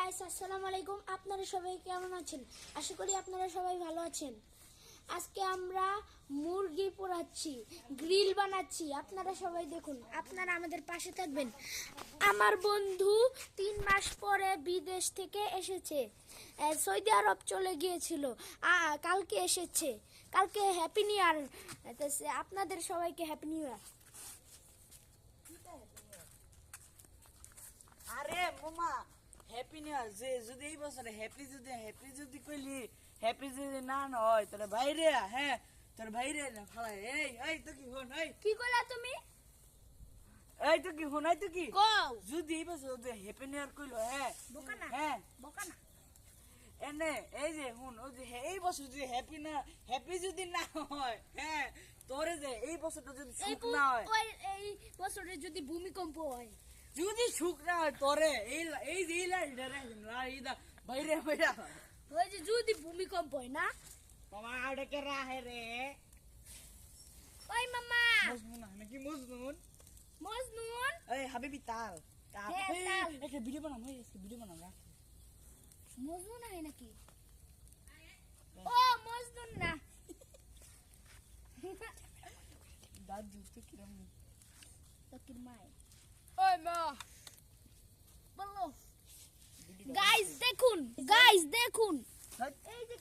Guys, আসসালামু আলাইকুম। আপনারা সবাই কেমন আছেন? আশা করি আপনারা সবাই ভালো আছেন। আজকে আমরা মুরগি পোড়াচ্ছি, গ্রিল বানাচ্ছি। আপনারা সবাই দেখুন, আপনারা আমাদের পাশে থাকবেন। আমার বন্ধু 3 মাস পরে বিদেশ থেকে এসেছে, সৌদি আরব চলে গিয়েছিল, কালকে এসেছে। কালকে হ্যাপি নিউ ইয়ার। আপনাদের সবাইকে হ্যাপি নিউ ইয়ার। আরে মামা হ্যাপি নিউ ইয়ার। যে যদি এই বছরে হ্যাপি যদি কইলি হ্যাপি যদি না হয় তোর ভাইরে, হ্যাঁ তোর ভাইরে না ফালাই। এই তো কি হন, কি কইলা তুমি? এই তো কি হন, এই তো কি কও যদি এই বছর যদি হ্যাপি নিউ ইয়ার কইলো, হ্যাঁ বোকানা, হ্যাঁ বোকানা। এনে এই যে হুন, ওই যে এই বছর যদি হ্যাপি যদি না হয়, হ্যাঁ তোরে যে এই বছরটা যদি সুখ না হয়, এই বছরে যদি ভূমিকম্প হয়, যদি সুখ না হয় তোরে এই যে এই লাইটা রে লাইটা বাইরে বাইরে ওই যে যদি ভূমিকম্প হয় না, মামা আড়কে রাহে রে ওই মামা মজনুন নাকি মজনুন মজনুন। এই হাবিবি তাল তাল হ্যাঁ, তাল। একটা ভিডিও বানাম, ভিডিও বানাম রাখ। মজনুন হয় নাকি? ও মজনুন না। দাঁত জুতো কিরম তকির মাই। ওই মা বলো। গাইস দেখুন, এই যে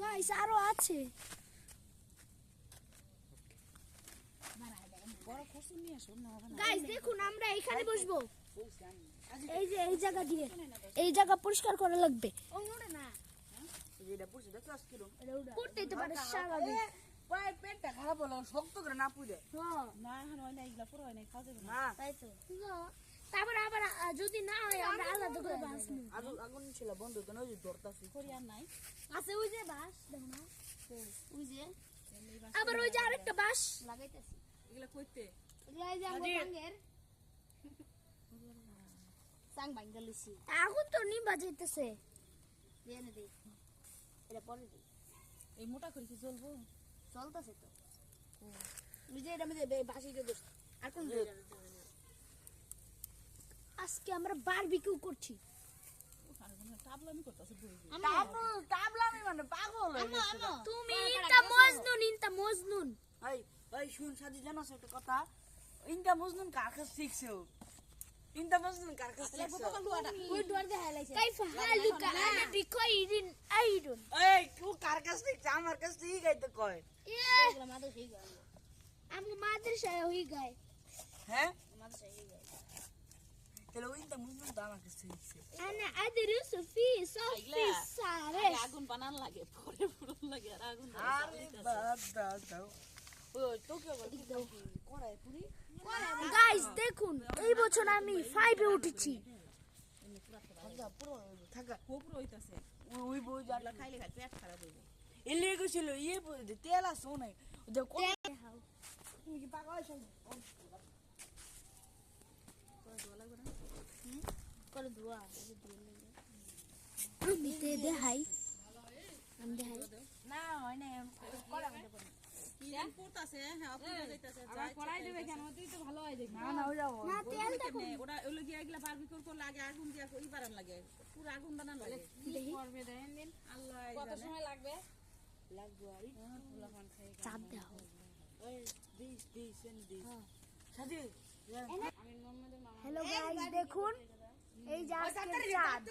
গাইস আরো আছে। বড় কসুন নিয়ে আসুন না হবে না। গাইস দেখুন, আমরা এখানে বসবো। এই যে এই জায়গা দিয়ে, এই জায়গা পরিষ্কার করা লাগবে। এটা পুষে দেখো কিরম করতেই তো পারে স্বাভাবিক। পায়ে পেটটা খারাপ হলো, শক্ত করে না পুড়ে হ্যাঁ না এখন হয় না, এগুলা পুরো হয় না, খাওয়া যাবে না। তাই তো। তারপর আবার যদি না হয় আমরা আলাদা করে বাঁচবো। আগুন ছিল বন্ধ তো না, ওই যে দরতাছি করি আর নাই আছে ওই যে বাঁশ, দেখো না ওই যে, আবার ওই যে আরেকটা বাঁশ লাগাইতেছি। এগুলা কইতে এগুলা এই যে আমরা ভাঙ্গের সাং ভাঙ্গা লইছি। আগুন তো নিভা যাইতেছে। দেনে দেই, এটা পরে দেই। এই মোটা করে কি জ্বলবো? চলতেছে তো। ওই যে এটা মধ্যে বাঁশি দিয়ে দিস। আর কোন আজকে আমরা বারবিকিউ করছি। টাবলামি করতেছে টাবলামি মানে পাগল হয়ে গেছে। তুমি ইনতা মজনুন। এই শুন সাজি, জানো একটা কথা? ইনটা মজনুন কার কাছে শিখছো? ইনটা মজনুন কার কাছে শিখছো? ওই দুয়ার দে হাইলাইছে। কাইফা হালুকা আনা বিকইরিন আইরুন। এই তুই কার কাছে শিখছ? আমার কাছে ঠিক গাইতে কয়। এগুলা মাদ্রাসা হই গায়। আমি মাদ্রাসা হই গায়। হ্যাঁ মাদ্রাসা হই গায়। তাহলে ইনটা মজনুন তো আমার কাছে শিখছে। আনা আদরুসু ফি সফি সারে। আগুন বানান লাগে, পরে পুরন লাগে আর আগুন আরে বাদ দাও। ওই তো কে বল কড়াই পুরি। গাইস দেখুন, এই বছর আমি 5 এ উঠেছি। পুরো থাকা কোপর হইতাছে, ওই বই এগুলা খাইলে খালি পেট খারাপ হইব। এলে গেছিল ইয়ে তেল আছে নাই ওদের কোন তুমি কি পাগল হইছো? করে দুয়া আমি তে দেখাই, আমি দেখাই না হয় না কড়া মধ্যে পড়ে তেল পুড়তাছে, হ্যাঁ পুড়ে যাইতাছে, যাই কড়াই দেবে কেন? তুই তো ভালো হয় দেখ না না ওই যাও না তেল দেখো। ওটা ওগুলো গিয়া এগুলা বারবিকিউ করলে আগে আগুন দিয়া ই বানান লাগে, পুরো আগুন বানান লাগে। দেখি করবে দেন দিন আল্লাহ কত সময় লাগবে? লাগবে আর পোলা পান খাই চাপ দাও। এই দিস সাজি আমি মোহাম্মদের মামা হ্যালো গাইস দেখুন, এই যে আজকের চাঁদ।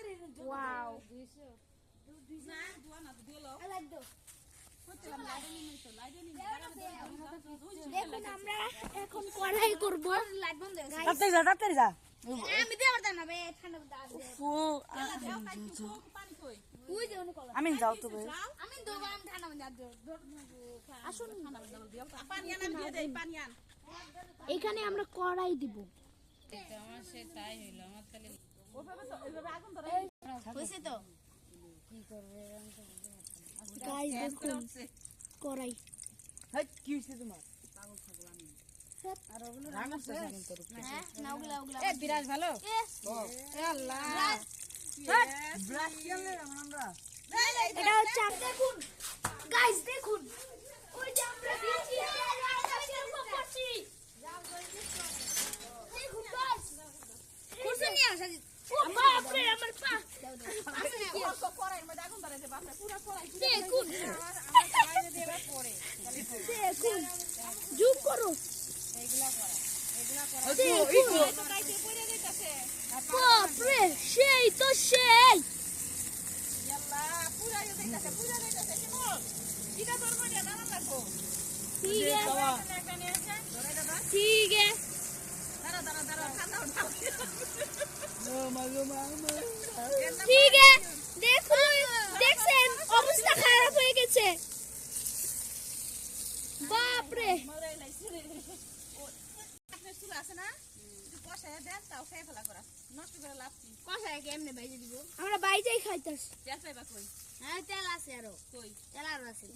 ওয়াও 200 না দুয়া না দিলো লাইক দাও। কইছিলাম লাইডে নিয়ে তো লাইডে নিয়ে দেখুন আমরা এখন কড়াই করব। লাইট বন্ধ গাইস। তাড়াতাড়ি যা আমি দেব না বে, ঠান্ডা দাও। ও পানি কই ওই যে উনি কলা। আমি যাও তো ভাই আমি দেব, আমি ঠান্ডা মধ্যে দেব। আসুন পানি আন দিয়ে দেই, পানি আন। এখানে আমরা কড়াই দিব। আমার সে তাই হইলো, আমার খালি ওইভাবে আগুন ধরে হইছে তো? গাইস দেখুন কড়াই। হাই কি হইছে তোমার পাগল ছাগল আমি আর ওগুলো রান্না করতে কিন্তু হ্যাঁ না ওগুলা এ বিরাজ ভালো এ আল্লাহ ব্রাশ কেলে আমরা এটা হচ্ছে দেখুন গাইস দেখুন, ওই যে আমরা দিয়েছি করছি। দেখুন গাইস, কুরসি নিয়ে আসা ও বাপ রে আমার পা পড়াই মধ্যে আগুন ধরে যে বাপরে পুরো পড়াই দেখুন আমার পড়াই যদি এবার পড়ে দেখুন জুম করো দেখুন তো গাইতে পড়ে যাইতাছে বাপ রে সেই তো সেই ইয়াল্লা পুরা যাইতাছে কি বল এটা তোর মনে না লাগবো ঠিক है একটা নিয়ে আসে ধরে দাদা ठीक है দাঁড়া ঠান্ডা উঠাও ঠিক है দেখুন দেখছেন অবস্থা খারাপ হয়ে গেছে বাপ রে মরে লাইছে আপনার চুল আছে না যদি কষায় দেন তাও খেয়ে ফেলা করা নষ্ট করে লাভ কি কষায় কেমনে বাইজে দিব আমরা বাইজেই খাইতাছি তেল পাইবা কই হ্যাঁ তেল আছে আরো কই তেল আর আছে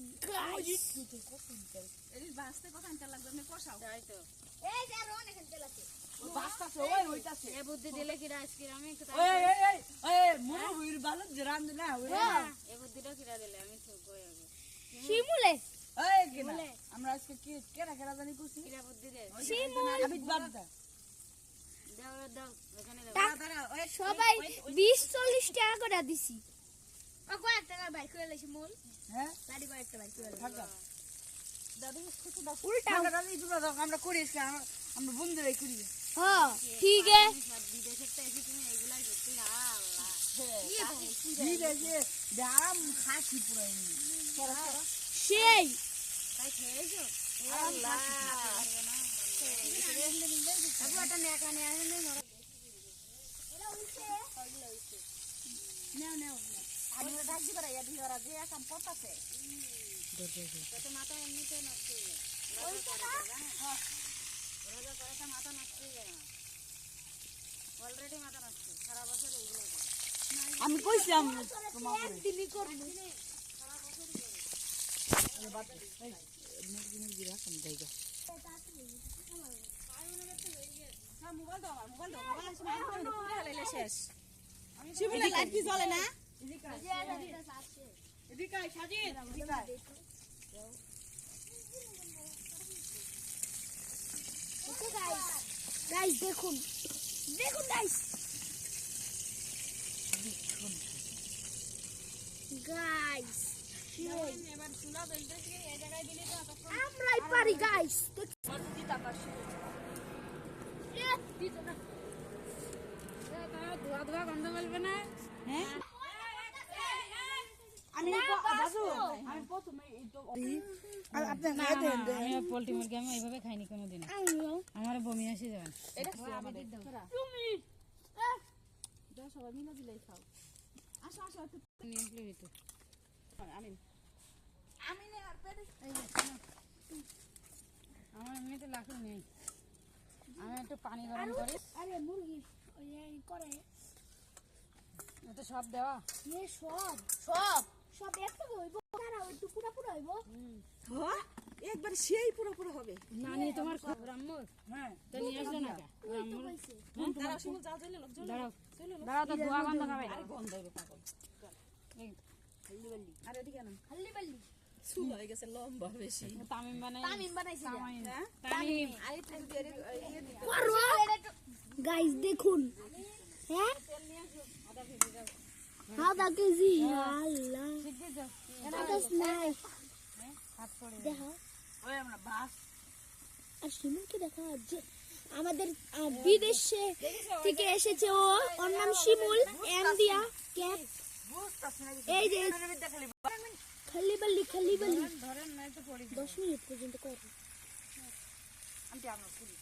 এই বাঁচতে কথা তেল লাগবে আপনি কষাও তাই তো এই যে আরো অনেক তেল আছে বাস্তাছে ওই হইতাছে এ বুদ্ধি দিলে কি আজকে আমি একটু এই মুরু হইর ভালো যে রান্ধ না ওই এ বুদ্ধিটা কিরা দিলে আমি তো কই আগে শিমুলে এই কিনা আমরা আজকে কি কেরা কেরা জানি করছি কিরা বুদ্ধি দে শিমুল আমি বাদ দা দাও এখানে দাও টাকা সবাই 20-40 টাকা করে দিছি ও কয়েক টাকা বাইক করে লাইছি মূল হ্যাঁ লাড়ি কয়েক টাকা বাইক করে থাকা দাদু খুশি দাও উল্টা টাকা দালি দুটো দাও আমরা করিস আমরা বন্ধুরাই করি হ্যাঁ ঠিক है বিদেশে তো এসে তুমি এগুলাই করতে না আল্লাহ ঠিক আছে দাম খাসি পুরাই সেই তাই খেয়েছো আল্লাহ আবু এটা নিয়ে কানে আসে নে মরা নাও আমি ডাক দিবা ইয়া দিরা যে কাম করতেছে তো মাথা এমনিতে নষ্ট হয়ে যায় ওরা যা করে তা মাথা নষ্ট হয়ে যায় অলরেডি মাথা নষ্ট সারা বছর এগুলো করে আমি কইছি আমি তোমার দিলি করব মুরগি রাখুন জায়গা মোবাইল দাও মোবাইল পুরো হেলাইলে শেষ শিবুলে লাইট কি জ্বলে না এদিকে আয় সাজিদ এদিকে আয় গাইস দেখুন দেখুন গাইস গাইস এবার চুলা জ্বলতেছে এই জায়গায় দিলে তো আমরাই পারি গাইস ধোয়া ধোয়া গন্ধ বলবে না হ্যাঁ আমি বাজু আমি প্রথমে এই তো আপনি খাই দেন আমি পোল্ট্রি মুরগি আমি এইভাবে খাইনি কোনোদিন আমার বমি আসে যাবে দাও সবাই মিলে দিলেই খাও আসো আসো একটু নিয়ে আসলে হইতো আমিন আমার এমনিতে লাখো নেই আমি একটু পানি গরম করি আরে মুরগি ওই এই করে এটা সব দেওয়া এ সব সব সব একটু হইব তারা একটু পুরো পুরো হইব একবার সেই পুরো পুরো হবে নানি তোমার রাম্মুর হ্যাঁ তো নিয়ে আসলে না রাম্মুর কইছে দাঁড়াও শিমুল যাও চলে লোক দাঁড়াও দাঁড়াও তো ধোয়া গন্ধ খাবে আরে গন্ধ হইবে পাগল আরে এদিকে না খালি বালি চুল হয়ে গেছে লম্বা বেশি তামিম বানাই তামিম বানাইছি তামিম আরে গাইস দেখুন হ্যাঁ আধা কেজি আল্লাহ আধা নাই দেখো ওই আমরা বাস আর শিমুলকে দেখা যে আমাদের বিদেশে থেকে এসেছে ও ওর নাম শিমুল এম দিয়া ক্যাপ এই যে খালি বালি ধরেন নাই তো পড়ি 10 মিনিট পর্যন্ত করো আমি আমরা করি